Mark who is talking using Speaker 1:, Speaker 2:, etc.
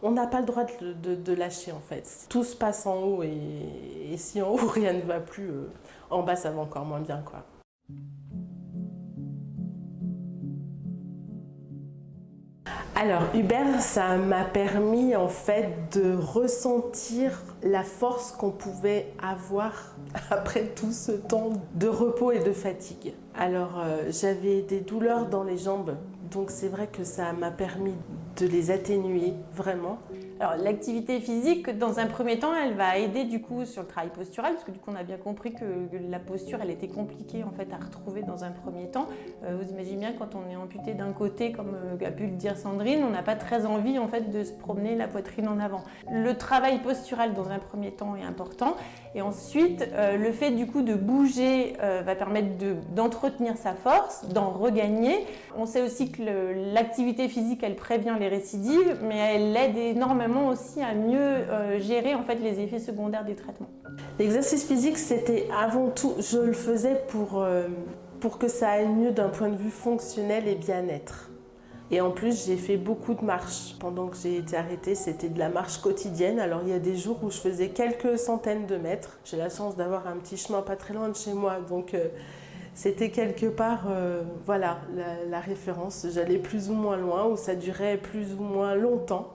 Speaker 1: on n'a pas le droit de lâcher en fait. Tout se passe en haut et si en haut rien ne va plus, en bas ça va encore moins bien quoi. Alors Uber, ça m'a permis en fait de ressentir la force qu'on pouvait avoir après tout ce temps de repos et de fatigue. Alors j'avais des douleurs dans les jambes, donc c'est vrai que ça m'a permis de les atténuer vraiment.
Speaker 2: Alors l'activité physique, dans un premier temps, elle va aider du coup sur le travail postural, parce que du coup on a bien compris que la posture, elle était compliquée en fait à retrouver dans un premier temps. Vous imaginez bien quand on est amputé d'un côté, comme a pu le dire Sandrine, on n'a pas très envie en fait de se promener la poitrine en avant. Le travail postural dans un premier temps est important, et ensuite le fait du coup de bouger va permettre d'entretenir sa force, d'en regagner. On sait aussi que l'activité physique, elle prévient les récidives, mais elle aide énormément aussi à mieux gérer en fait les effets secondaires des traitements.
Speaker 1: L'exercice physique, c'était avant tout, je le faisais pour que ça aille mieux d'un point de vue fonctionnel et bien-être. Et en plus, j'ai fait beaucoup de marches. Pendant que j'ai été arrêtée, c'était de la marche quotidienne. Alors il y a des jours où je faisais quelques centaines de mètres. J'ai la chance d'avoir un petit chemin pas très loin de chez moi, donc c'était quelque part voilà, la référence. J'allais plus ou moins loin, ou ça durait plus ou moins longtemps.